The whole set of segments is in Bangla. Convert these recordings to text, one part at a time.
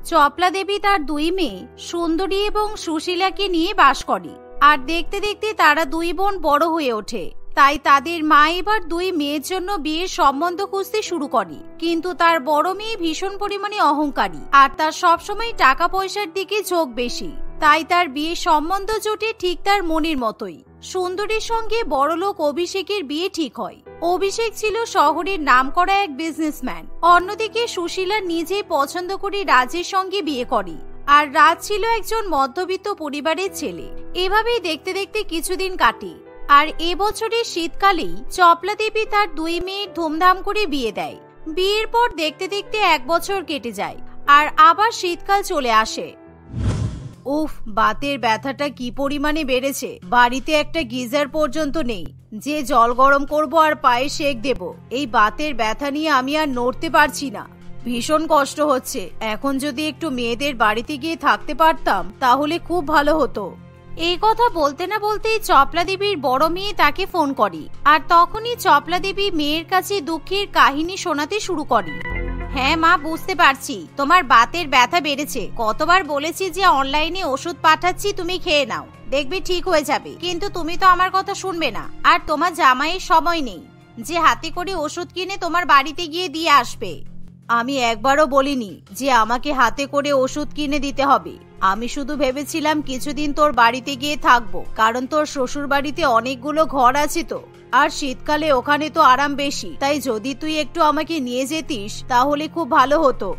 চপলা দেবী তার দুই মেয়ে সুন্দরী এবং সুশীলাকে নিয়ে বাস করে। আর দেখতে দেখতে তারা দুই বোন বড় হয়ে ওঠে। তাই তাদের মা এবার দুই মেয়ের জন্য বিয়ের সম্বন্ধ খুঁজতে শুরু করে। কিন্তু তার বড় মেয়ে ভীষণ পরিমাণে অহংকারী, আর তার সবসময় টাকা পয়সার দিকে ঝোঁক বেশি। তাই তার বিয়ের সম্বন্ধ জোটে ঠিক তার মনের মতোই। সুন্দরীর সঙ্গে বড়লোক অভিষেকের বিয়ে ঠিক হয়। অভিষেক ছিল শহরের নামকরা এক বিজনেসম্যান। অন্যদিকে সুশীলা নিজেই পছন্দ করে রাজের সঙ্গে বিয়ে করে। আর রাজ ছিল একজন মধ্যবিত্ত পরিবারের ছেলে। এভাবেই দেখতে দেখতে কিছুদিন কাটে। আর এবছরের শীতকালেই চপলা দেবী তার দুই মেয়ের ধুমধাম করে বিয়ে দেয়। বিয়ের পর দেখতে দেখতে 1 বছর কেটে যায়, আর আবার শীতকাল চলে আসে। উফ, বাতের ব্যথাটা কি পরিমাণে বেড়েছে। বাড়িতে একটা গিজার পর্যন্ত নেই যে জল গরম করব আর পায়ে সেক দেব। এই বাতের ব্যথা নিয়ে আমি আর নড়তে পারছি না, ভীষণ কষ্ট হচ্ছে। এখন যদি একটু মেয়েদের বাড়িতে গিয়ে থাকতে পারতাম তাহলে খুব ভালো হতো। এই কথা বলতে না বলতেই চপলা দেবীর বড় মেয়ে তাকে ফোন করে। আর তখনই চপলা দেবী মেয়ের কাছে দুঃখের কাহিনী শোনাতে শুরু করে। হ্যাঁ মা, বুঝতে পারছি তোমার বাতের ব্যথা বেড়েছে। কতবার বলেছি যে অনলাইনে ওষুধ পাঠাচ্ছি, তুমি খেয়ে নাও, দেখবে ঠিক হয়ে যাবে। কিন্তু তুমি তো আমার কথা শুনবে না। আর তোমার জামাইয়ের সময় নেই যে হাতে করে ওষুধ কিনে তোমার বাড়িতে গিয়ে দিয়ে আসবে। আমি একবারও বলিনি যে আমাকে হাতে করে ওষুধ কিনে দিতে হবে। আমি শুধু ভেবেছিলাম কিছুদিন তোর বাড়িতে গিয়ে থাকবো, কারণ তোর শ্বশুর বাড়িতে অনেকগুলো ঘর আছে তো, আর শীতকালে ওখানে তো আরাম বেশি। তাই যদি তুই একটু আমাকে নিয়ে যেতিস তাহলে খুব ভালো হতো।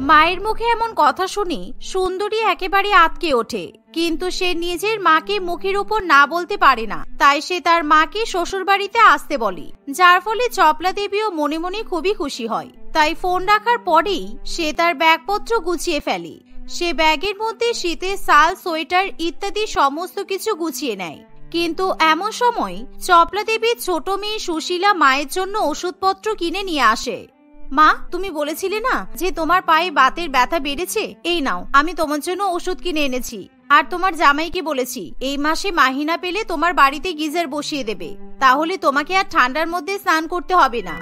মায়ের মুখে এমন কথা শুনি সুন্দরী একেবারে আটকে ওঠে। কিন্তু সে নিজের মাকে মুখের উপর না বলতে পারে না। তাই সে তার মাকে শ্বশুর বাড়িতে আসতে বলে, যার ফলে চপলা দেবীও মনে মনে খুবই খুশি হয়। তাই ফোন রাখার পরেই সে তার ব্যাগপত্র গুছিয়ে ফেলে। সে ব্যাগের মধ্যে শীতের শাল, সোয়েটার ইত্যাদি সমস্ত কিছু গুছিয়ে নেয়। কিন্তু এমন সময় চপলা দেবীর ছোট মেয়ে সুশীলা মায়ের জন্য ওষুধপত্র কিনে নিয়ে আসে। মা, তুমি বলেছিলে না যে তোমার পায়ে বাতের ব্যথা বেড়েছে? এই নাও, আমি তোমার জন্য ওষুধ কিনে এনেছি। আর তোমার জামাইকে বলেছি এই মাসে মাহিনা পেলে তোমার বাড়িতে গিজার বসিয়ে দেবে, তাহলে তোমাকে আর ঠান্ডার মধ্যে স্নান করতে হবে না।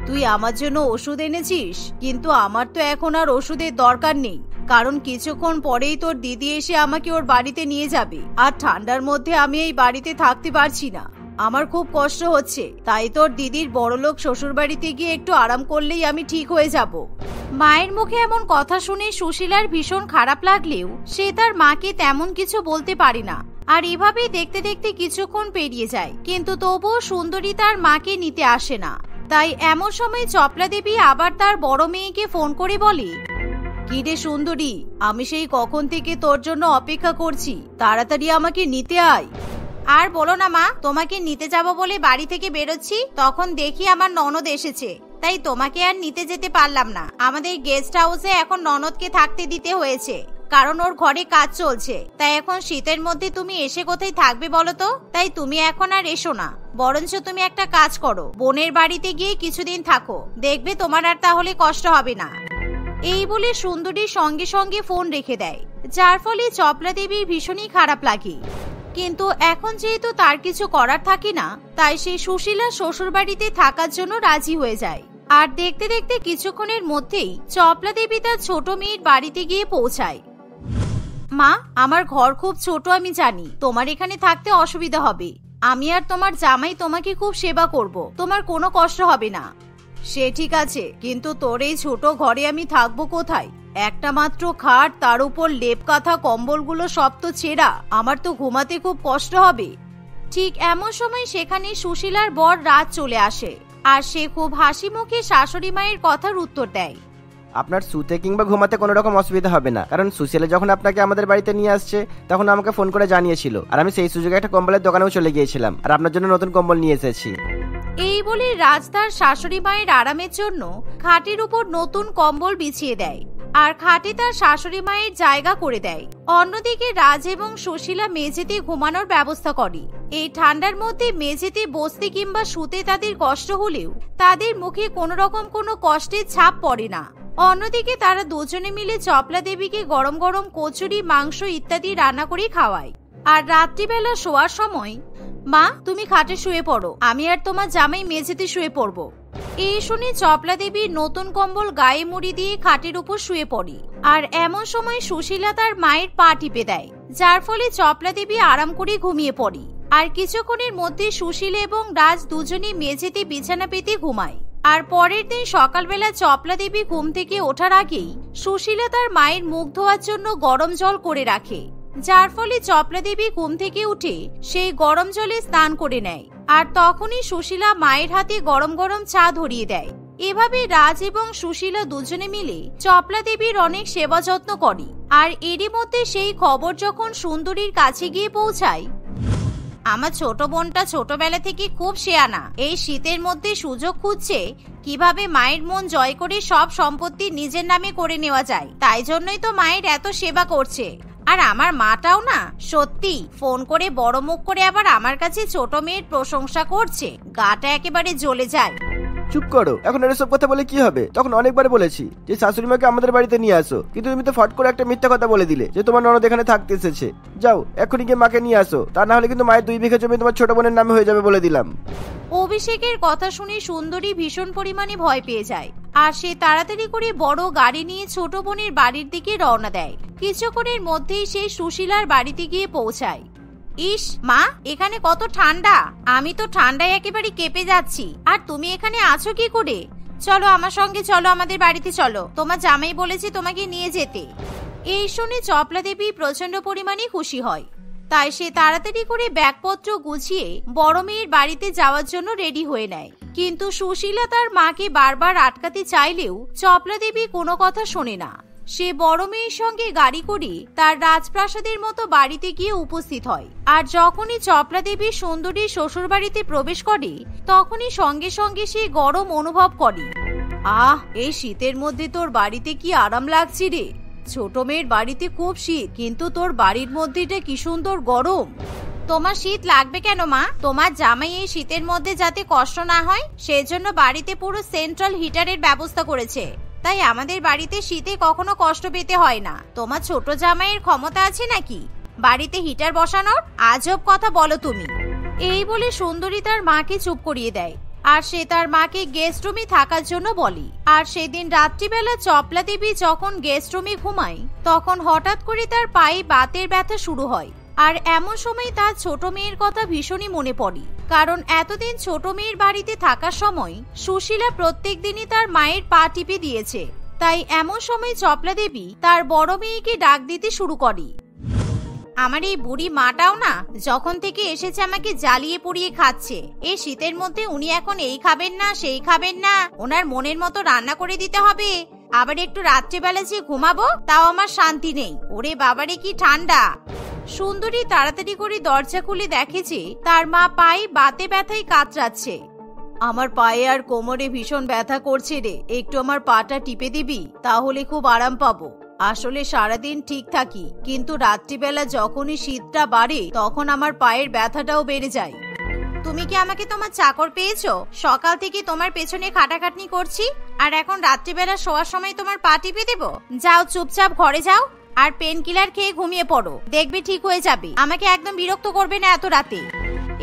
তুই আমার জন্য ওষুধ এনেছিস, কিন্তু আমার তো এখন আর ওষুধের দরকার নেই, কারণ কিছুক্ষণ পরেই তোর দিদি এসে আমাকে ওর বাড়িতে নিয়ে যাবে। আর ঠান্ডার মধ্যে আমি এই বাড়িতে থাকতে পারছি না, আমার খুব কষ্ট হচ্ছে। তাই তোর দিদির বড়লোক শ্বশুর বাড়িতে গিয়ে একটু আরাম করলেই আমি ঠিক হয়ে যাব। মায়ের মুখে এমন কথা শুনে সুশীলার ভীষণ খারাপ লাগলেও সে তার মাকে তেমন কিছু বলতে পারে না। আর এভাবেই দেখতে দেখতে কিছুক্ষণ পেরিয়ে যায়, কিন্তু তবুও সুন্দরী তার মাকে নিতে আসে না। তাই এমন সময় চপলা দেবী আবার তার বড় মেয়েকে ফোন করে বলে, কি রে সুন্দরী, আমি সেই কখন থেকে তোর জন্য অপেক্ষা করছি, তাড়াতাড়ি আমাকে নিতে আয়। আর বলো না মা, তোমাকে নিতে যাব বলে বাড়ি থেকে বেরোচ্ছি, তখন দেখি আমার ননদ এসেছে। তাই তোমাকে আর নিতে যেতে পারলাম না। আমাদের গেস্ট হাউসে এখন ননদকে থাকতে দিতে হয়েছে, কারণ ওর ঘরে কাজ চলছে। তাই এখন শীতের মধ্যে তুমি এসে কোথায় থাকবে বলো তো? তাই তুমি এখন আর এসো না, বরঞ্চ তুমি একটা কাজ করো, বোনের বাড়িতে গিয়ে কিছুদিন থাকো, দেখবে তোমার আর তাহলে কষ্ট হবে না। এই বলে সুন্দরীর সঙ্গে সঙ্গে ফোন রেখে দেয়, যার ফলে চপলা দেবীর ভীষণই খারাপ লাগে। কিন্তু এখন যেহেতু তার কিছু করার থাকে না, তাই সে সুশীলা শ্বশুর বাড়িতে থাকার জন্য রাজি হয়ে যায়। আর দেখতে দেখতে কিছুক্ষণের মধ্যেই চপলা দেবী তার ছোট মেয়ের বাড়িতে গিয়ে পৌঁছায়। মা, আমার ঘর খুব ছোট, আমি জানি তোমার এখানে থাকতে অসুবিধা হবে। আমি আর তোমার জামাই তোমাকে খুব সেবা করব, তোমার কোনো কষ্ট হবে না। সে ঠিক আছে, কিন্তু তোর এই ছোট ঘরে আমি থাকবো কোথায়? একটা মাত্র খাট, তার উপর লেপ কাঁথা কম্বলগুলো সব তো ছেঁড়া, আমার তো ঘুমাতে খুব কষ্ট হবে। ঠিক এমন সময় সেখানে সুশীলার বর রাত চলে আসে। আর সে খুব হাসি মুখে শাশুড়ি মায়ের কথার উত্তর দেয়, আপনার শুতে কিংবা ঘুমাতে কোনো রকম অসুবিধা হবে না, কারণ সুশীলা যখন আপনাকে আমাদের বাড়িতে নিয়ে আসছে তখন আমাকে ফোন করে জানিয়েছিল, আর আমি সেই সুযোগে একটা কম্বলের দোকানেও চলে গিয়েছিলাম, আর আপনার জন্য নতুন কম্বল নিয়ে এসেছি। এই বলে রাজ তার শাশুড়ি মায়ের আরামের জন্য খাটের উপর নতুন কম্বল বিছিয়ে দেয়, আর খাটে তার শাশুড়ি মায়ের জায়গা করে দেয়। অন্যদিকে রাজ এবং সুশীলা মেঝেতে ঘুমানোর ব্যবস্থা করে। এই ঠান্ডার মধ্যে মেঝেতে বসতে কিংবা শুতে তাদের কষ্ট হলেও তাদের মুখে কোনো রকম কোনো কষ্টের ছাপ পড়ে না। অন্যদিকে তারা দুজনে মিলে চপলা দেবীকে গরম গরম কচুরি, মাংস ইত্যাদি রান্না করে খাওয়ায়। আর রাত্রিবেলা শোয়ার সময়, মা তুমি খাটে শুয়ে পড়ো, আমি আর তোমার জামাই মেঝেতে শুয়ে পড়বো। এই শুনে চপলা দেবী নতুন কম্বল গায়ে মুড়ি দিয়ে খাটের উপর শুয়ে পড়ে। আর এমন সময় সুশীলা তার মায়ের পা টিপে দেয়, যার ফলে চপলা দেবী আরাম করে ঘুমিয়ে পড়ে। আর কিছুক্ষণের মধ্যে সুশীলা এবং রাজ দুজনেই মেঝেতে বিছানা পেতে ঘুমায়। আর পরের দিন সকালবেলা চপলা দেবী ঘুম থেকে ওঠার আগেই সুশীলা তার মায়ের মুখ ধোয়ার জন্য গরম জল করে রাখে, যার ফলে চপলা দেবী ঘুম থেকে উঠে সেই গরম জলে স্নান করে নেয়। আর তখনই সুশীলা মায়ের হাতে গরম গরম চা ধরিয়ে দেয়। এভাবে রাজ এবং সুশীলা দুজনে মিলে চপলা দেবীর অনেক সেবা যত্ন করে। আর এরই মধ্যে সেই খবর যখন সুন্দরীর কাছে গিয়ে পৌঁছায়, আমার ছোট বোনটা ছোটবেলা থেকে খুব শেয়ানা, এই শীতের মধ্যে সুযোগ খুঁজছে কিভাবে মায়ের মন জয় করে সব সম্পত্তি নিজের নামে করে নেওয়া যায়, তাই জন্যই তো মায়ের এত সেবা করছে। আর আমার মাটাও না সত্যি ফোন করে বড় মুখ করে আবার আমার কাছে ছোট মেয়ের প্রশংসা করছে, গাটা একেবারে জ্বলে যায়। চুপ করো, এখন এসব কথা বলে কি হবে? তখন অনেকবার বলেছি যে শাশুড়ি মাকে আমাদের বাড়িতে নিয়ে আসো, কিন্তু তুমি তো ফট করে একটা মিথ্যা কথা বলে দিলে যে তোমার ননদ এখানে থাকতে এসেছে। যাও এখনই গিয়ে মাকে নিয়ে আসো, তা না হলে কিন্তু মায়ের 2 বিঘা জমি তোমার ছোট বোনের নামে হয়ে যাবে বলে দিলাম। অভিষেকের কথা শুনে সুন্দরী ভীষণ পরিমাণে ভয় পেয়ে যায়। আর সে তাড়াতাড়ি করে বড় গাড়ি নিয়ে ছোট বোনের বাড়ির দিকে রওনা দেয়। কিছুক্ষণের মধ্যেই সে সুশীলার বাড়িতে গিয়ে পৌঁছায়। ইস মা, এখানে কত ঠান্ডা, আমি তো ঠান্ডায় একেবারে কেঁপে যাচ্ছি, আর তুমি এখানে আছো কি করে? চলো আমার সঙ্গে চলো, আমাদের বাড়িতে চলো, তোমার জামাই বলেছে তোমাকে নিয়ে যেতে। এই শুনে চপলা দেবী প্রচন্ড পরিমাণে খুশি হয়। তাই সে তাড়াতাড়ি করে ব্যাগপত্র গুছিয়ে বড় মেয়ের বাড়িতে যাওয়ার জন্য রেডি হয়ে নেয়। কিন্তু সুশীলা তার মাকে বারবার আটকাতে চাইলেও চপলা দেবী কোনো কথা শোনে না। সে বড় মেয়ের সঙ্গে গাড়ি করে তার রাজপ্রাসাদের মতো বাড়িতে গিয়ে উপস্থিত হয়। আর যখনই চপলা দেবী সুন্দরীর শ্বশুর বাড়িতে প্রবেশ করে, তখনই সঙ্গে সঙ্গে সে গরম অনুভব করে। আহ, এই শীতের মধ্যে তোর বাড়িতে কি আরাম লাগছে রে। ছোট মেয়ের বাড়িতে খুব শীত, কিন্তু তোর বাড়ির মধ্যে এটা কি সুন্দর গরম। তোমার শীত লাগবে কেন মা? তোমার জামাই এই শীতের মধ্যে যাতে কষ্ট না হয় সেজন্য বাড়িতে পুরো সেন্ট্রাল হিটারের ব্যবস্থা করেছে, তাই আমাদের বাড়িতে শীতে কখনো কষ্ট পেতে হয় না। তোমার ছোট জামাইয়ের ক্ষমতা আছে নাকি বাড়িতে হিটার বসানোর? আজব কথা বলো তুমি। এই বলে সুন্দরী তার মাকে চুপ করিয়ে দেয়। আর সে তার মাকে গেস্ট রুমে থাকার জন্য বলে। আর সেদিন রাত্রিবেলা চপলা দেবী যখন গেস্ট রুমে ঘুমায়, তখন হঠাৎ করে তার পায়ে বাতের ব্যথা শুরু হয়। আর এমন সময় তার ছোট মেয়ের কথা ভীষণই মনে পড়ে, কারণ এতদিন ছোট মেয়ের বাড়িতে থাকার সময় সুশীলা প্রত্যেক দিনই তার মায়ের পা টিপে দিয়েছে। তাই এমন সময় চপলা দেবী তার বড় মেয়েকে ডাক দিতে শুরু করে। আমার এই বুড়ি মাটাও না যখন থেকে এসেছে আমাকে জ্বালিয়ে পুড়িয়ে খাচ্ছে। এই শীতের মধ্যে উনি এখন এই খাবেন না সেই খাবেন না, ওনার মনের মতো রান্না করে দিতে হবে। আবার একটু রাত্রিবেলা যে ঘুমাবো তাও আমার শান্তি নেই। ওরে বাবারে কি ঠান্ডা। সুন্দরী তাড়াতাড়ি করে দরজা খুলে দেখেছে তার মা পায়ে বাতে ব্যথায় কাতরাচ্ছে। আমার পায়ে আর কোমরে ভীষণ ব্যথা করছে রে, একটু আমার পাটা টিপে দিবি, তাহলে খুব আরাম পাবো। আসলে সারাদিন ঠিক থাকি, কিন্তু রাত্রিবেলা যখনই শীতটা বাড়ে তখন আমার পায়ের ব্যথাটাও বেড়ে যায়। তুমি কি আমাকে তোমার চাকর পেয়েছো? সকাল থেকে তোমার পেছনে খাটাখাটনি করছি, আর এখন রাত্রিবেলা শোয়ার সময় তোমার পা টিপে দেবো? যাও চুপচাপ ঘরে যাও আর পেন কিলার খেয়ে ঘুমিয়ে পড়ো, দেখবে ঠিক হয়ে যাবে। আমাকে একদম বিরক্ত করবে না এত রাতে।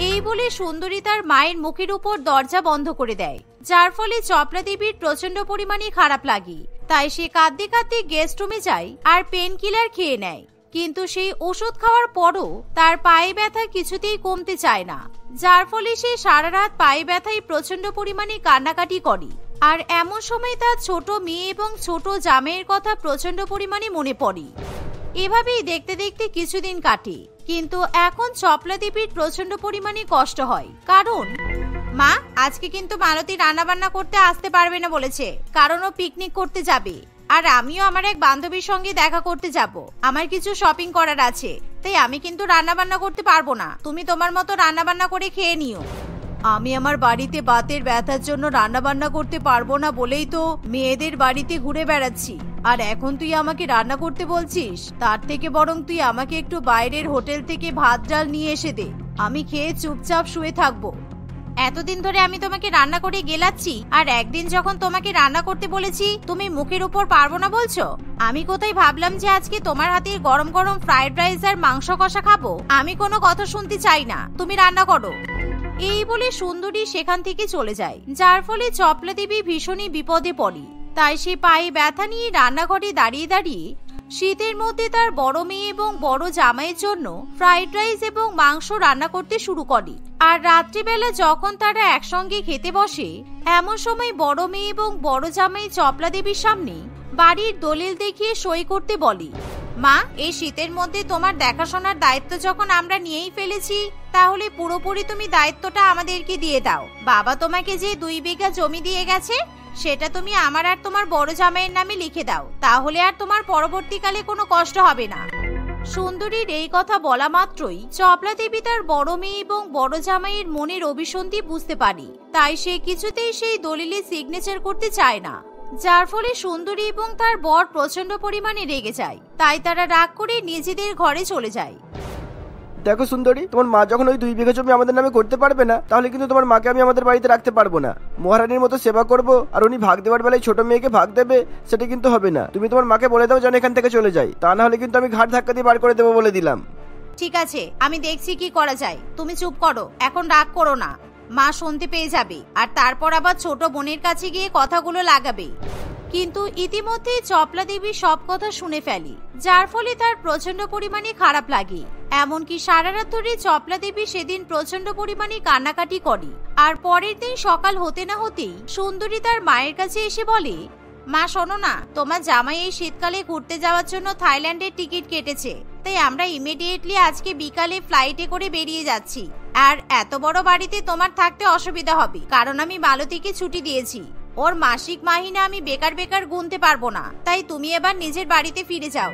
এই বলে সুন্দরী তার মায়ের মুখের উপর দরজা বন্ধ করে দেয়, যার ফলে চপলা দেবীর প্রচন্ড পরিমাণে খারাপ লাগে। তাই সে কাঁদতে কাঁদতে গেস্ট রুমে যায় আর পেন কিলার খেয়ে নেয়। কিন্তু সেই ওষুধ খাওয়ার পরও তার পায়ে ব্যথা কিছুতেই কমতে চায় না, যার ফলে সে সারা রাত পায়ে ব্যথায় প্রচন্ড পরিমাণে কান্নাকাটি করে। আর এমন সময় তার ছোট মেয়ে এবং ছোট জামাইয়ের কথা প্রচন্ড পরিমাণে মনে পড়ে। এভাবেই দেখতে দেখতে কিছুদিন কাটে, কিন্তু এখন চপলা দেবীর প্রচন্ড পরিমাণে কষ্ট হয়। কারণ মা, আজকে কিন্তু মালতী রান্না বান্না করতে আসতে পারবে না বলেছে, কারণ ও পিকনিক করতে যাবে। আর আমিও আমার এক বান্ধবীর সঙ্গে দেখা করতে যাব, আমার কিছু শপিং করার আছে, তাই আমি কিন্তু রান্না বান্না করতে পারবো না। তুমি তোমার মতো রান্না বান্না করে খেয়ে নিও। আমি আমার বাড়িতে বাতের ব্যথার জন্য রান্না বান্না করতে পারবো না বলেই তো মেয়েদের বাড়িতে ঘুরে বেড়াচ্ছি, আর এখন তুই আমাকে রান্না করতে বলছিস? তার থেকে বরং তুই আমাকে একটু বাইরের হোটেল থেকে ভাত ডাল নিয়ে এসে দে, আমি খেয়ে চুপচাপ শুয়ে থাকবো। এতদিন ধরে আমি তোমাকে রান্না করে গেলাচ্ছি, আর একদিন যখন তোমাকে রান্না করতে বলেছি তুমি মুখের উপর পারবো না বলছো। আমি কোথায় ভাবলাম যে আজকে তোমার হাতের গরম গরম ফ্রাইড রাইস আর মাংস কষা খাবো। আমি কোনো কথা শুনতে চাই না, তুমি রান্না করো। এই বলে সুন্দরী সেখান থেকে চলে যায়, যার ফলে চপলা দেবী ভীষণই বিপদে পড়ে। তাই সে পায়ে ব্যথা নিয়ে রান্নাঘরে দাঁড়িয়ে দাঁড়িয়ে শীতের মধ্যে তার বড় মেয়ে এবং বড় জামাইয়ের জন্য ফ্রাইড রাইস এবং মাংস রান্না করতে শুরু করে। আর রাত্রিবেলা যখন তারা একসঙ্গে খেতে বসে, এমন সময় বড় মেয়ে এবং বড় জামাই চপলা দেবীর সামনে বাড়ির দলিল দেখিয়ে সই করতে বলে। মা, এই শীতের মধ্যে তোমার দেখাশোনার দায়িত্ব যখন আমরা নিয়েই ফেলেছি, তাহলে পুরোপুরি তুমি দায়িত্বটা আমাদেরকে দিয়ে দাও। বাবা তোমাকে যে 2 বিঘা জমি দিয়ে গেছে, সেটা তুমি আমার আর তোমার বড় জামাইয়ের নামে লিখে দাও, তাহলে আর তোমার পরবর্তীকালে কোনো কষ্ট হবে না। সুন্দরীর এই কথা বলা মাত্রই চপলা দেবী তার বড় মেয়ে এবং বড় জামাইয়ের মনের অভিসন্ধি বুঝতে পারে। তাই সে কিছুতেই সেই দলিলে সিগনেচার করতে চায় না, যার ফলে সুন্দরী এবং তার বর প্রচন্ড পরিমাণে রেগে যায়। তাই তারা রাগ করে নিজেদের ঘরে চলে যায়। দেখো সুন্দরী, তোমার মা যখন ওই 2 বিঘা জমি আমাদের নামে করতে পারবে না, তাহলে কিন্তু তোমার মাকে আমি আমাদের বাড়িতে রাখতে পারবো না। মহারানীর মতো সেবা করব, আর উনি ভাগ দেওয়ার বেলায় ছোট মেয়েকে ভাগ দেবে, সেটা কিন্তু হবে না। তুমি তোমার মাকে বলে দাও যেন এখান থেকে চলে যায়, তা না হলে কিন্তু আমি ঘাট ধাক্কা দিয়ে বার করে দেবো বলে দিলাম। ঠিক আছে, আমি দেখছি কি করা যায়। তুমি চুপ করো, এখন রাগ করো না। মা শুনতে পেয়ে যাবে, আর তারপর আবার ছোট বোনের কাছে গিয়ে কথাগুলো লাগাবে। কিন্তু ইতিমধ্যে চপলা দেবী সব কথা শুনে ফেলে, যার ফলে তার প্রচন্ড পরিমাণে খারাপ লাগে। এমনকি সারা রাত ধরে চপলা দেবী সেদিন প্রচন্ড পরিমাণে কান্নাকাটি করে। আর পরের দিন সকাল হতে না হতেই সুন্দরী তার মায়ের কাছে এসে বলে, মা শোনো না, তোমার জামাই এই শীতকালে ঘুরতে যাওয়ার জন্য থাইল্যান্ডের টিকিট কেটেছে, তাই আমরা ইমিডিয়েটলি আজকে বিকালে ফ্লাইটে করে বেরিয়ে যাচ্ছি। আর এত বড় বাড়িতে তোমার থাকতে অসুবিধা হবে, কারণ আমি মালতীকে ছুটি দিয়েছি। ওর মাসিক মাহিনা আমি বেকার বেকার গুনতে পারবো না, তাই তুমি এবার নিজের বাড়িতে ফিরে যাও।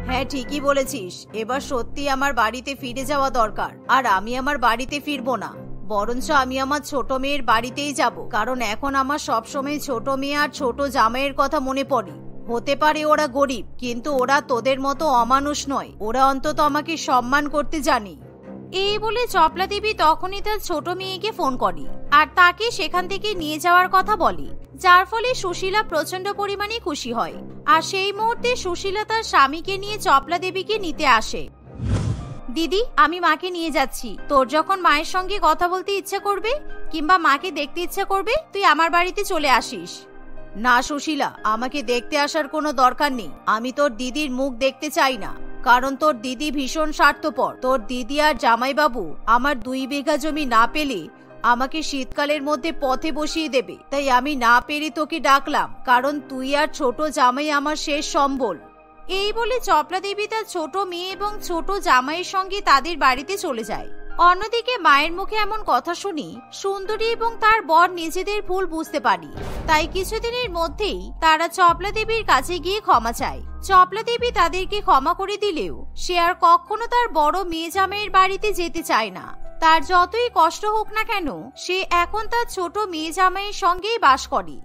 হ্যাঁ, ঠিকই বলেছিস, এবার সত্যি আমার বাড়িতে ফিরে যাওয়া দরকার। আর আমি আমার বাড়িতে ফিরবো না, বরঞ্চ আমি আমার ছোট মেয়ের বাড়িতেই যাব, কারণ এখন আমার সবসময় ছোট মেয়ে আর ছোট জামাইয়ের কথা মনে পড়ে। হতে পারে ওরা গরিব, কিন্তু ওরা তোদের মতো অমানুষ নয়, ওরা অন্তত আমাকে সম্মান করতে জানে। এই বলে চপলা দেবী তখনই তার ছোট মেয়েকে ফোন করে আর তাকে সেখান থেকে নিয়ে যাওয়ার কথা বলে, যার ফলে সুশীলা প্রচন্ড পরিমাণে খুশি হয়। আর সেই মুহূর্তে সুশীলা তার স্বামীকে নিয়ে চপলা দেবীকে নিতে আসে। দিদি, আমি মাকে নিয়ে যাচ্ছি। তোর যখন মায়ের সঙ্গে কথা বলতে ইচ্ছা করবে কিংবা মাকে দেখতে ইচ্ছা করবে, তুই আমার বাড়িতে চলে আসিস। না সুশীলা, আমাকে দেখতে আসার কোনো দরকার নেই। আমি তোর দিদির মুখ দেখতে চাই না, কারণ তোর দিদি ভীষণ স্বার্থপর। তোর দিদি আর জামাইবাবু আমার 2 বিঘা জমি না পেলে আমাকে শীতকালের মধ্যে পথে বসিয়ে দেবে। তাই আমি না পেরে তোকে ডাকলাম, কারণ তুই আর ছোট জামাই আমার শেষ সম্বল। এই বলে চপলা দেবী তার ছোট মেয়ে এবং ছোট জামাইয়ের সঙ্গে তাদের বাড়িতে চলে যায়। অন্যদিকে মায়ের মুখে এমন কথা শুনি সুন্দরী এবং তার বর নিজেদের ভুল বুঝতে পারি। তাই কিছুদিনের মধ্যেই তারা চপলা দেবীর কাছে গিয়ে ক্ষমা চায়। চপলা দেবী তাদেরকে ক্ষমা করে দিলেও সে আর কখনো তার বড় মেয়ে জামাইয়ের বাড়িতে যেতে চায় না। তার যতই কষ্ট হোক না কেন, সে এখন তার ছোট মেয়ে জামাইয়ের সঙ্গেই বাস করে।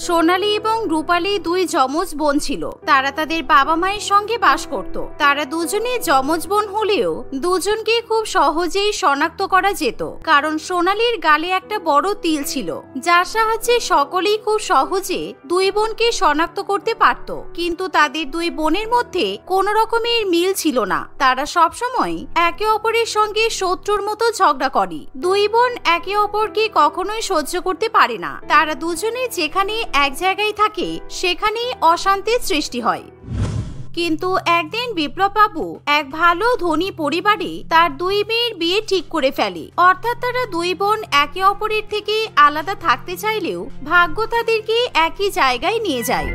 সোনালী এবং রূপালী 2 যমজ বোন ছিল। তারা তাদের বাবা মায়ের সঙ্গে বাস করত। তারা দুজনে যমজ বোন হলেও দুজনকে খুব সহজেই শনাক্ত করা যেত, কারণ সোনালীর গালে একটা বড় তিল ছিল, যার সাহায্যে সকলেই খুব সহজে 2 বোনকে শনাক্ত করতে পারত। কিন্তু তাদের 2 বোনের মধ্যে কোনো রকমের মিল ছিল না। তারা সবসময় একে অপরের সঙ্গে শত্রুর মতো ঝগড়া করে। 2 বোন একে অপরকে কখনোই সহ্য করতে পারে না। তারা দুজনে যেখানে এক জায়গায় থাকে সেখানেই অশান্তির সৃষ্টি হয়। কিন্তু একদিন বিপ্লব বাবু এক ভালো ধনী পরিবারে তার 2 মেয়ের বিয়ে ঠিক করে ফেলে। অর্থাৎ তারা 2 বোন একে অপরের থেকে আলাদা থাকতে চাইলেও ভাগ্য তাদেরকে একই জায়গায় নিয়ে যায়।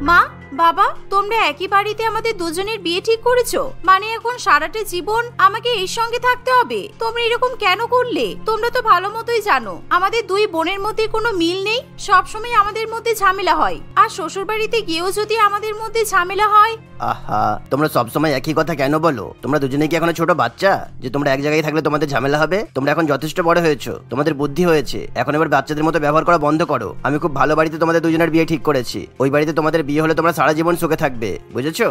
মা, বাবা, তোমরা একই বাড়িতে আমাদের দুজনের বিয়ে ঠিক করেছো, মানে এখন সারাটা জীবন আমাকে এর সঙ্গে থাকতে হবে? তোমরা এরকম কেন করলে? তোমরা তো ভালো মতোই জানো আমাদের 2 বোনের মধ্যে কোনো মিল নেই, সবসময় আমাদের মধ্যে ঝামেলা হয়। আর শ্বশুর বাড়িতে গিয়েও যদি আমাদের মধ্যে ঝামেলা হয়। আহা, তোমরা সবসময় একই কথা কেন বলো? তোমরা দুজনে কি এখনো ছোট বাচ্চা যে তোমরা এক জায়গায় থাকলে তোমাদের ঝামেলা হবে? তোমরা এখন যথেষ্ট বড় হয়েছো, তোমাদের বুদ্ধি হয়েছে, এখন এবার বাচ্চাদের মতো ব্যবহার করা বন্ধ করো। আমি খুব ভালো বাড়িতে তোমাদের দুজনের বিয়ে ঠিক করেছি। ওই বাড়িতে তোমাদের বিয়ে হলে তোমরা সারা জীবন সুখে থাকবে, বুঝেছো?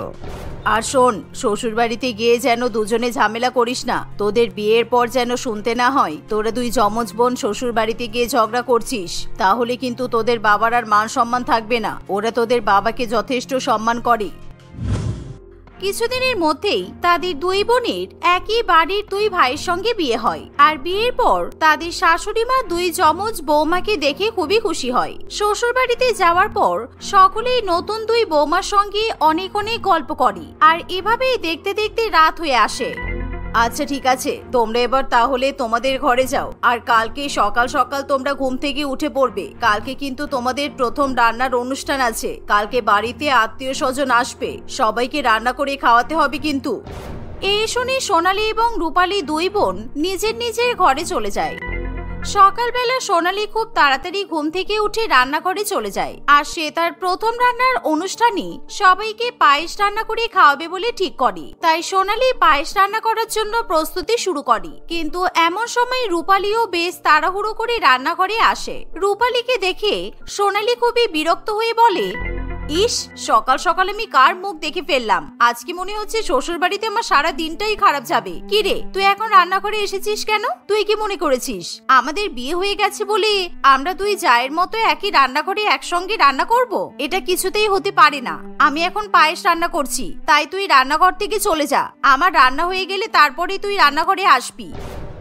আর শোন, শ্বশুর বাড়িতে গিয়ে যেন দুজনে ঝামেলা করিস না। তোদের বিয়ের পর যেন শুনতে না হয় তোরা 2 যমজ বোন শ্বশুর বাড়িতে গিয়ে ঝগড়া করছিস। তাহলে কিন্তু তোদের বাবার আর মান সম্মান থাকবে না। ওরা তোদের বাবাকে যথেষ্ট সম্মান করে। কিছুদিনের মধ্যেই তাদের দুই বোনের একই বাড়ির দুই ভাইয়ের সঙ্গে বিয়ে হয়। আর বিয়ের পর তাদের শাশুড়ি মা দুই যমজ বৌমাকে দেখে খুবই খুশি হয়। শ্বশুর বাড়িতে যাওয়ার পর সকলেই নতুন দুই বৌমার সঙ্গে অনেক অনেক গল্প করে। আর এভাবেই দেখতে দেখতে রাত হয়ে আসে। আচ্ছা ঠিক আছে, তোমরা এবার তাহলে তোমাদের ঘরে যাও। আর কালকে সকাল সকাল তোমরা ঘুম থেকে উঠে পড়বে। কালকে কিন্তু তোমাদের প্রথম রান্নার অনুষ্ঠান আছে। কালকে বাড়িতে আত্মীয় স্বজন আসবে, সবাইকে রান্না করে খাওয়াতে হবে কিন্তু। এই শুনে সোনালী এবং রূপালী দুই বোন নিজের নিজের ঘরে চলে যায়। সকালবেলা সোনালী খুব তাড়াতাড়ি ঘুম থেকে উঠে রান্নাঘরে চলে যায়। আর সে তার প্রথম রান্নার অনুষ্ঠানে সবাইকে পায়েস রান্না করে খাওয়াবে বলে ঠিক করে। তাই সোনালী পায়েস রান্না করার জন্য প্রস্তুতি শুরু করে। কিন্তু এমন সময় রূপালীও বেশ তাড়াহুড়ো করে রান্নাঘরে আসে। রূপালীকে দেখে সোনালী খুবই বিরক্ত হয়ে বলে, ইস, সকাল সকাল আমি কার মুখ দেখে ফেললাম। আজকে মনে হচ্ছে শ্বশুর বাড়িতে আমার সারা দিনটাই খারাপ যাবে। কি রে, তুই এখন রান্নাঘরে এসেছিস কেন? তুই কি মনে করেছিস আমাদের বিয়ে হয়ে গেছে বলে আমরা দুই জায়ের মতো একই রান্নাঘরে একসঙ্গে রান্না করব? এটা কিছুতেই হতে পারে না। আমি এখন পায়েস রান্না করছি, তাই তুই রান্নাঘর থেকে চলে যা। আমার রান্না হয়ে গেলে তারপরে তুই রান্নাঘরে আসবি।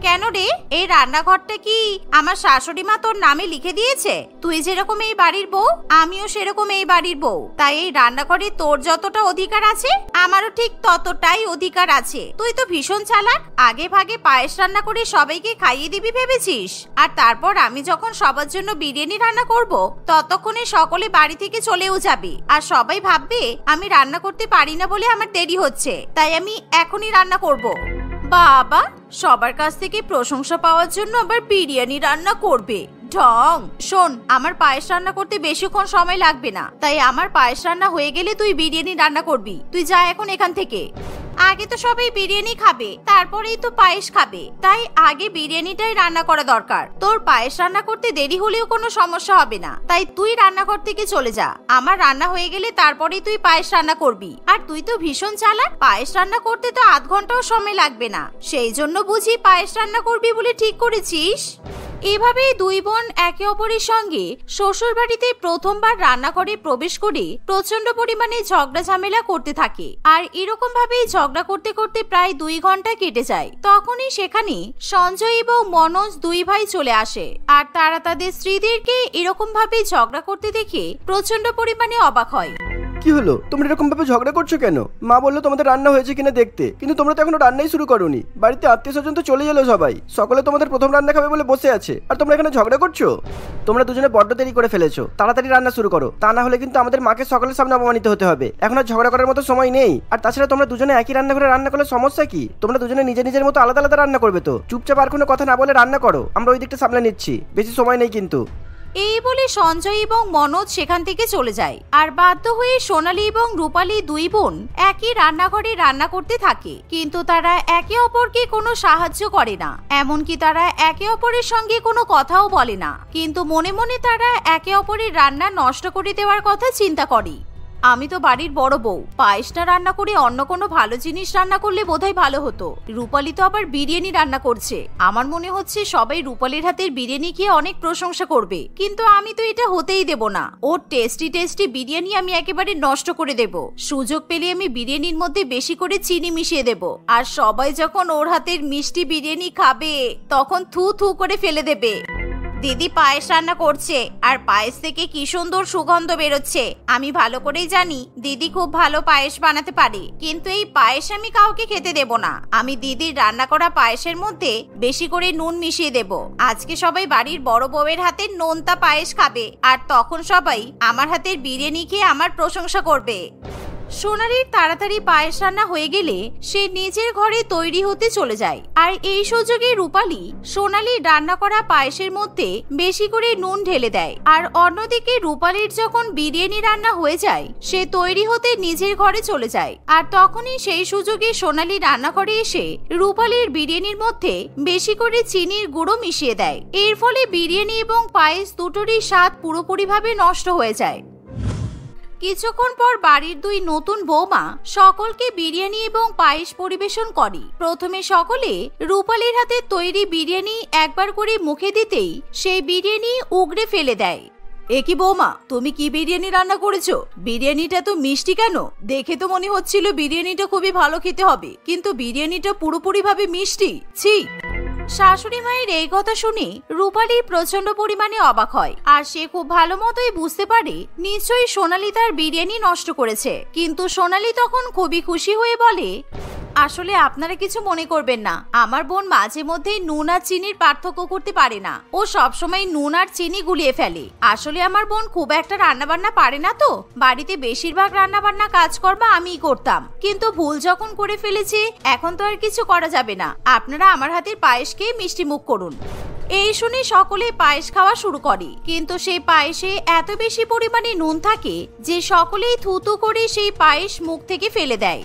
কেন রে, এই রান্নাঘরটা কি আমার শাশুড়ি মা তোর নামে লিখে দিয়েছে? তুই যেরকম এই বাড়ির বউ, আমিও সেরকম এই বাড়ির বউ। তাই এই রান্নাঘরে তোর যতটা অধিকার আছে আমারও ঠিক ততটাই অধিকার আছে। তুই তো ভীষণ চালাক। আগে ভাগে পায়েস রান্না করে সবাইকে খাইয়ে দিবি ভেবেছিস, আর তারপর আমি যখন সবার জন্য বিরিয়ানি রান্না করব ততক্ষণে সকলে বাড়ি থেকে চলেও যাবে। আর সবাই ভাববে আমি রান্না করতে পারি না বলে আমার দেরি হচ্ছে, তাই আমি এখনই রান্না করব। বাবা, সবার কাছ থেকে প্রশংসা পাওয়ার জন্য আবার বিরিয়ানি রান্না করবে? ঢং। শোন, আমার পায়েস রান্না করতে বেশিক্ষণ সময় লাগবে না, তাই আমার পায়েস রান্না হয়ে গেলে তুই বিরিয়ানি রান্না করবি। তুই যা এখন এখান থেকে। আগে তো সবাই বিরিয়ানি খাবে, তারপরেই তো পায়েস খাবে, তাই আগে বিরিয়ানিটাই রান্না করা দরকার। তোর পায়েস রান্না করতে দেরি হলেও কোনো সমস্যা হবে না, তাই তুই রান্নাঘর থেকে চলে যা। আমার রান্না হয়ে গেলে তারপরেই তুই পায়েস রান্না করবি। আর তুই তো ভীষণ চালাক, পায়েস রান্না করতে তো আধ ঘন্টাও সময় লাগবে না, সেই জন্য বুঝি পায়েস রান্না করবি বলে ঠিক করেছিস। এভাবেই দুই বোন একে অপরের সঙ্গে শ্বশুর বাড়িতে প্রথমবার রান্নাঘরে প্রবেশ করে প্রচন্ড পরিমাণে ঝগড়া ঝামেলা করতে থাকে। আর এরকম ভাবেই ঝগড়া করতে করতে প্রায় 2 ঘন্টা কেটে যায়। তখনই সেখানে সঞ্জয় এবং মনোজ দুই ভাই চলে আসে। আর তারা তাদের স্ত্রীদেরকে এরকম ভাবে ঝগড়া করতে দেখে প্রচন্ড পরিমাণে অবাক হয়। কি হলো, তোমরা এরকম ভাবে ঝগড়া করছো কেন? মা বললো তোমাদের রান্না হয়েছে কিনা দেখতে, কিন্তু তোমরা তো এখনো রান্নাই শুরু করোনি। বাড়িতে আত্মীয় স্বজন তো চলে এলো সবাই, সকলে তোমাদের প্রথম রান্না খাবে বলে বসে আছে, আর তোমরা এখানে ঝগড়া করছো। তোমরা দুজনে বড্ড দেরি করে ফেলেছো, তাড়াতাড়ি রান্না শুরু করো, তা না হলে কিন্তু আমাদের মাকে সকলের সামনে অপমানিত হতে হবে। এখন আর ঝগড়া করার মতো সময় নেই। আর তাছাড়া তোমরা দুজনে একই রান্নাঘরে রান্না করলে সমস্যা কি? তোমরা দুজনে নিজের নিজের মতো আলাদা আলাদা রান্না করবে তো। চুপচাপ আর কোনো কথা না বলে রান্না করো, আমরা ওই দিকটা সামলে নিচ্ছি, বেশি সময় নেই কিন্তু। এই বলে সঞ্জয় এবং মনোজ সেখান থেকে চলে যায়। আর বাধ্য হয়ে সোনালী এবং রূপালী দুই বোন একই রান্নাঘরে রান্না করতে থাকে, কিন্তু তারা একে অপরকে কোনো সাহায্য করে না, এমনকি তারা একে অপরের সঙ্গে কোনো কথাও বলে না। কিন্তু মনে মনে তারা একে অপরের রান্না নষ্ট করে দেওয়ার কথা চিন্তা করে। আমি তো বাড়ির বড় বউ, পায়েসটা রান্না করে অন্য কোনো ভালো জিনিস রান্না করলে বোধহয় ভালো হতো। রূপালী তো আবার বিরিয়ানি রান্না করছে, আমার মনে হচ্ছে সবাই রূপালীর হাতের বিরিয়ানি খেয়ে অনেক প্রশংসা করবে, কিন্তু আমি তো এটা হতেই দেব না। ওর টেস্টি টেস্টি বিরিয়ানি আমি একেবারে নষ্ট করে দেব। সুযোগ পেলে আমি বিরিয়ানির মধ্যে বেশি করে চিনি মিশিয়ে দেব, আর সবাই যখন ওর হাতের মিষ্টি বিরিয়ানি খাবে তখন থু থু করে ফেলে দেবে। দিদি পায়েস রান্না করছে, আর পায়েস থেকে কি সুন্দর সুগন্ধ বেরোচ্ছে। আমি ভালো করেই জানি দিদি খুব ভালো পায়েস বানাতে পারে, কিন্তু এই পায়েস আমি কাউকে খেতে দেব না। আমি দিদির রান্না করা পায়েসের মধ্যে বেশি করে নুন মিশিয়ে দেব। আজকে সবাই বাড়ির বড় বউয়ের হাতের নোনতা পায়েস খাবে, আর তখন সবাই আমার হাতের বিরিয়ানি খেয়ে আমার প্রশংসা করবে। সোনালীর তাড়াতাড়ি পায়েস রান্না হয়ে গেলে সে নিজের ঘরে তৈরি হতে চলে যায়। আর এই সুযোগে রূপালী সোনালীর রান্না করা পায়েসের মধ্যে বেশি করে নুন ঢেলে দেয়। আর অন্যদিকে রূপালীর যখন বিরিয়ানি রান্না হয়ে যায় সে তৈরি হতে নিজের ঘরে চলে যায়। আর তখনই সেই সুযোগে সোনালী রান্নাঘরে এসে রূপালীর বিরিয়ানির মধ্যে বেশি করে চিনির গুঁড়ো মিশিয়ে দেয়। এর ফলে বিরিয়ানি এবং পায়েস দুটোরই স্বাদ পুরোপুরিভাবে নষ্ট হয়ে যায়। কিছুক্ষণ পর বাড়ির দুই নতুন বৌমা সকলকে বিরিয়ানি এবং পায়েস পরিবেশন করে। প্রথমে সকলে রূপালীর হাতে তৈরি বিরিয়ানি একবার করে মুখে দিতেই সেই বিরিয়ানি উগড়ে ফেলে দেয়। এ কি বৌমা, তুমি কি বিরিয়ানি রান্না করেছো? বিরিয়ানিটা তো মিষ্টি কেন? দেখে তো মনে হচ্ছিল বিরিয়ানিটা খুবই ভালো খেতে হবে, কিন্তু বিরিয়ানিটা পুরোপুরি ভাবে মিষ্টি। ছি। শাশুড়ি মায়ের এই কথা শুনে রূপালী প্রচন্ড পরিমাণে অবাক হয়, আর সে খুব ভালো মতোই বুঝতে পারে নিশ্চয়ই সোনালী তার বিরিয়ানি নষ্ট করেছে। কিন্তু সোনালী তখন খুবই খুশি হয়ে বলে, আসলে আপনারা কিছু মনে করবেন না, আমার বোন মাঝে মধ্যে নুন আর চিনির পার্থক্য করতে পারে না, ও সবসময় নুন আর চিনি গুলিয়ে ফেলে। আসলে আমার বোন খুব একটা রান্না বান্না পারে না, তো বাড়িতে বেশিরভাগ রান্না বান্না কাজকর্ম আমিই করতাম, কিন্তু ভুল যখন করে ফেলেছি এখন তো আর কিছু করা যাবে না। আপনারা আমার হাতের পায়েস খেয়ে মিষ্টি মুখ করুন। এই শুনে সকলে পায়েস খাওয়া শুরু করে, কিন্তু সেই পায়েসে এত বেশি পরিমাণে নুন থাকে যে সকলেই থুতু করে সেই পায়েস মুখ থেকে ফেলে দেয়।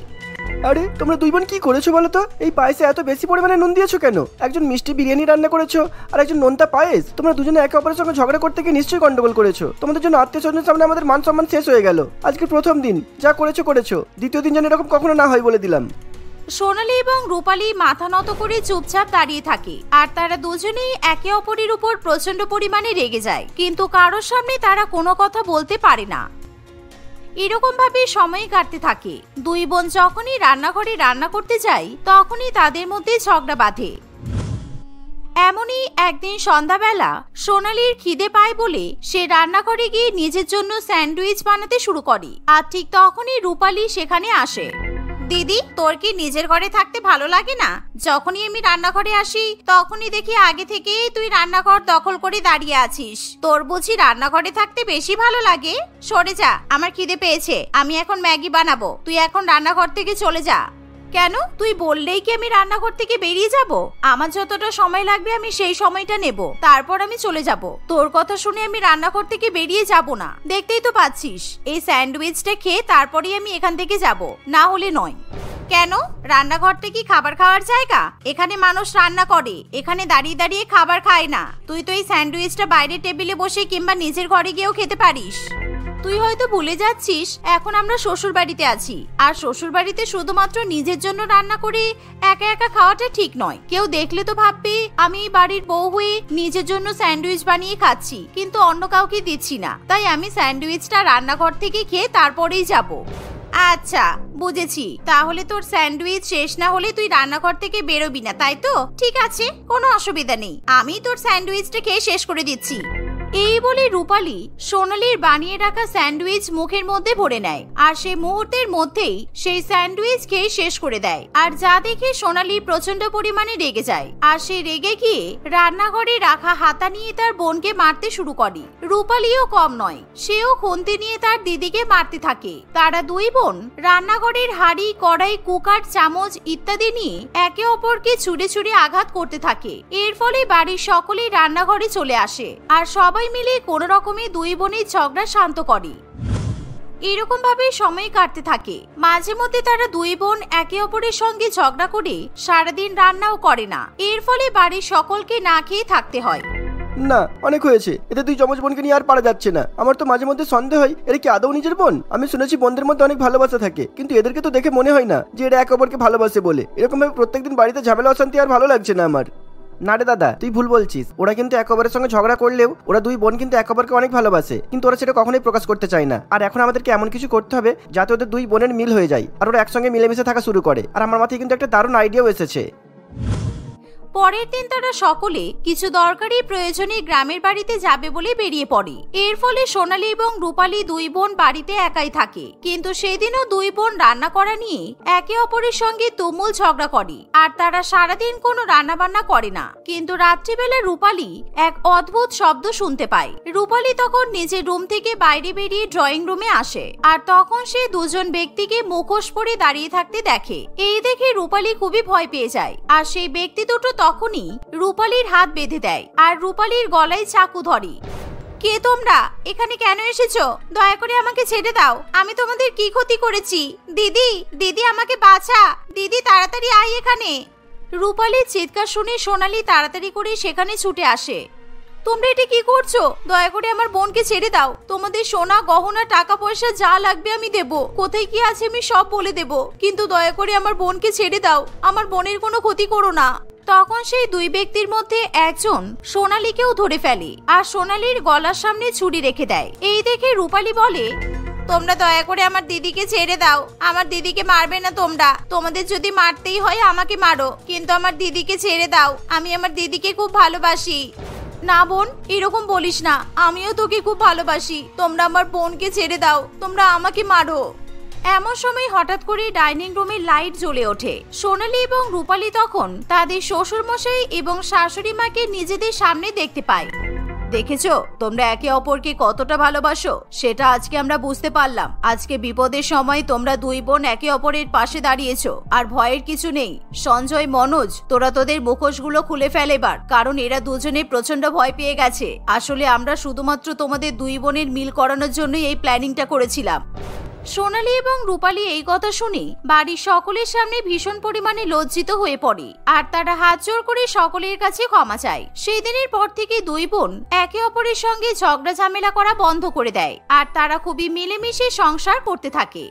আরে তোমরা দুই বোন কি করেছো বলো তো? এই পায়েসে এত বেশি পরিমাণে নুন দিয়েছো কেন? একজন মিষ্টি বিরিয়ানি রান্না করেছো আর একজন নোনতা পায়েস। তোমরা দুজনে একে অপরের সঙ্গে ঝগড়া করতে গিয়ে নিশ্চয়ই গন্ডগোল করেছো। তোমাদের জন্য আত্মীয় স্বজনের সামনে আমাদের মান সম্মান শেষ হয়ে গেল। আজকে প্রথম দিন, যা করেছো করেছো, দ্বিতীয় দিন যেন এরকম কখনো না হয় বলে দিলাম। সোনালী এবং রূপালী মাথা নত করে চুপচাপ দাঁড়িয়ে থাকে, আর তারা দুজনেই একে অপরের উপর প্রচন্ড পরিমাণে রেগে যায়, কিন্তু কারোর সামনে তারা কোনো কথা বলতে পারে না। এরকম ভাবে সময় কাটতে থাকে। দুই বোন যখনই রান্নাঘরে রান্না করতে যায় তখনই তাদের মধ্যে ঝগড়া বাঁধে। এমনই একদিন সন্ধ্যাবেলা সোনালীর খিদে পায় বলে সে রান্নাঘরে গিয়ে নিজের জন্য স্যান্ডউইচ বানাতে শুরু করে, আর ঠিক তখনই রূপালী সেখানে আসে। দিদি, তোর কি নিজের ঘরে থাকতে ভালো লাগে না? যখনই আমি রান্নাঘরে আসি তখনই দেখি আগে থেকেই তুই রান্নাঘর দখল করে দাঁড়িয়ে আছিস। তোর বুঝি রান্নাঘরে থাকতে বেশি ভালো লাগে? সরে যা, আমার খিদে পেয়েছে, আমি এখন ম্যাগি বানাবো, তুই এখন রান্নাঘর থেকে চলে যা। কেন? তুই বললেই কি আমি রান্নাঘর থেকে বেরিয়ে যাব? আমার যতটা সময় লাগবে আমি সেই সময়টা নেব, তারপর আমি চলে যাব। তোর কথা শুনে আমি রান্নাঘর থেকে বেরিয়ে যাব না, দেখতেই তো পাচ্ছিস। এই স্যান্ডউইচটা খেয়ে তারপরেই আমি এখান থেকে যাব, না হলে নয়। কেন? রান্নাঘরটা কি খাবার খাওয়ার জায়গা? এখানে মানুষ রান্না করে, এখানে দাঁড়িয়ে দাঁড়িয়ে খাবার খায় না। তুই তো এই স্যান্ডউইচটা বাইরের টেবিলে বসে কিংবা নিজের ঘরে গিয়েও খেতে পারিস। তুই হয়তো ভুলে যাচ্ছিস এখন আমরা শ্বশুর বাড়িতে আছি, আর শ্বশুর বাড়িতে শুধুমাত্র নিজের জন্য রান্না করে একা একা খাওয়াটা ঠিক নয়। কেউ দেখলে তো ভাববে আমি বাড়ির বউ হয়ে নিজের জন্য স্যান্ডউইচ বানিয়ে খাচ্ছি, কিন্তু অন্য কাউকে দিচ্ছি না। তাই আমি স্যান্ডউইচটা রান্নাঘর থেকে খেয়ে তারপরেই যাব। আচ্ছা বুঝেছি, তাহলে তোর স্যান্ডউইচ শেষ না হলে তুই রান্নাঘর থেকে বেরোবি না, তাই তো? ঠিক আছে, কোনো অসুবিধা নেই, আমি তোর স্যান্ডউইচটা খেয়ে শেষ করে দিচ্ছি। এই বলে রূপালী সোনালীর বানিয়ে রাখা স্যান্ডউইচ মুখের মধ্যে ভরে নেয়, আর সে মুহূর্তের মধ্যেই সেই স্যান্ডউইচ খেয়ে শেষ করে দেয়। আর যা দেখে সোনালী প্রচন্ড পরিমাণে রেগে যায়, আর সে রেগে গিয়ে রান্নাঘরে রাখা হাতা নিয়ে তার বোনকে মারতে শুরু করে। রূপালীও কম নয়, সেও খুন্তি নিয়ে তার দিদিকে মারতে থাকে। তারা দুই বোন রান্নাঘরের হাঁড়ি, কড়াই, কুকার, চামচ ইত্যাদি নিয়ে একে অপরকে ছুঁড়ে ছুঁড়ে আঘাত করতে থাকে। এর ফলে বাড়ির সকলেই রান্নাঘরে চলে আসে, আর সবাই মিলে কোন রকমে দুই বোনের ঝগড়া শান্ত করে। এরকম ভাবে সময় কাটতে থাকে। মাঝে মধ্যে তারা দুই বোন একে অপরের সঙ্গে ঝগড়া করে সারাদিন রান্নাও করে না। এর ফলে বাড়ির সকলকে না খেয়ে থাকতে হয়। না, অনেক হয়েছে, এতে দুই যমজ বোনকে নিয়ে আর পারা যাচ্ছে না। আমার তো মাঝে মধ্যে সন্দেহ হয় এরা কি আদৌ নিজের বোন। আমি শুনেছি বোনদের মধ্যে অনেক ভালোবাসা থাকে, কিন্তু এদেরকে তো দেখে মনে হয় না যে এরা একে অপরকে ভালোবাসে বলে। এরকম ভাবে প্রত্যেকদিন বাড়িতে ঝামেলা অশান্তি আর ভালো লাগছে না আমার। না রে দাদা, তুই ভুল বলছিস। ওরা কিন্তু একে অপরের সঙ্গে ঝগড়া করলেও ওরা দুই বোন কিন্তু একে অপরকে অনেক ভালোবাসে, কিন্তু ওরা সেটা কখনোই প্রকাশ করতে চায় না। আর এখন আমাদেরকে এমন কিছু করতে হবে যাতে ওদের দুই বোনের মিল হয়ে যায়, আর ওরা একসঙ্গে মিলেমিশে থাকা শুরু করে। আর আমার মাথায় কিন্তু একটা দারুণ আইডিয়াও এসেছে। পরের দিন তারা সকলে কিছু দরকারি প্রয়োজনে গ্রামের বাড়িতে যাবে বলে বেরিয়ে পড়ে। এর ফলে সোনালী এবং রূপালী দুই বোন বাড়িতে একাই থাকে, কিন্তু সেদিনও দুই বোন রান্না করা নিয়ে একে অপরের সঙ্গে তুমুল ঝগড়া করে, আর তারা সারাদিন কোনো রান্না বান্না করে না। কিন্তু রাত্রিবেলা রূপালী এক অদ্ভুত শব্দ শুনতে পায়। রূপালী তখন নিজের রুম থেকে বাইরে বেরিয়ে ড্রয়িং রুমে আসে, আর তখন সে দুজন ব্যক্তিকে মুখোশ পরে দাঁড়িয়ে থাকতে দেখে। এই দেখে রূপালী খুবই ভয় পেয়ে যায়, আর সেই ব্যক্তি দুটো তখনই রূপালীর হাত বেঁধে দেয় আর রূপালীর গলায় চাকু ধরে। কে তোমরা? এখানে কেন এসেছো? দয়া করে আমাকে ছেড়ে দাও, আমি তোমাদের কি ক্ষতি করেছি? দিদি, দিদি আমাকে বাঁচা, দিদি তাড়াতাড়ি আয় এখানে। রূপালীর চিৎকার শুনে সোনালী তাড়াতাড়ি করে সেখানে ছুটে আসে। তোমরা এটা কি করছো? দয়া করে আমার বোনকে ছেড়ে দাও, তোমাদের সোনা গহনা টাকা পয়সা যা লাগবে আমি দেব, কোথায় কি আছে আমি সব বলে দেব, কিন্তু দয়া করে আমার বোনকে ছেড়ে দাও, আমার বোনের কোনো ক্ষতি করো না। তখন সেই দুই ব্যক্তির মধ্যে একজন সোনালীকেও ধরে ফেলে আর সোনালীর গলার সামনে ছুরি রেখে দেয়। এই দেখে রূপালী বলে, তোমরা দয়া করে আমার দিদিকে ছেড়ে দাও, আমার দিদিকে মারবে না তোমরা, তোমাদের যদি মারতেই হয় আমাকে মারো, কিন্তু আমার দিদিকে ছেড়ে দাও, আমি আমার দিদিকে খুব ভালোবাসি। না বোন, এরকম বলিস না, আমিও তোকে খুব ভালোবাসি, তোমরা আমার বোনকে ছেড়ে দাও, তোমরা আমাকে মারো। এমন সময় হঠাৎ করে ডাইনিং রুমের লাইট জ্বলে ওঠে। সোনালী এবং রূপালী তখন তাদের শ্বশুর মশাই এবং শাশুড়ি মাকে নিজেদের সামনে দেখতে পায়। দেখেছো তোমরা একে অপরকে কতটা ভালোবাসো, সেটা আজকে আমরা বুঝতে পারলাম। আজকে বিপদের সময় তোমরা দুই বোন একে অপরের পাশে দাঁড়িয়েছো, আর ভয়ের কিছু নেই। সঞ্জয়, মনোজ, তোরা তোদের মুখোশগুলো খুলে ফেল এবার, কারণ এরা দুজনে প্রচন্ড ভয় পেয়ে গেছে। আসলে আমরা শুধুমাত্র তোমাদের দুই বোনের মিল করানোর জন্যই এই প্ল্যানিংটা করেছিলাম। সোনালী এবং রূপালী এই কথা শুনে বাড়ির সকলের সামনে ভীষণ পরিমাণে লজ্জিত হয়ে পড়ে, আর তারা হাত জোড় করে সকলের কাছে ক্ষমা চায়। সেই দিনের পর থেকে দুই বোন একে অপরের সঙ্গে ঝগড়া ঝামেলা করা বন্ধ করে দেয়, আর তারা খুবই মিলেমিশে সংসার করতে থাকে।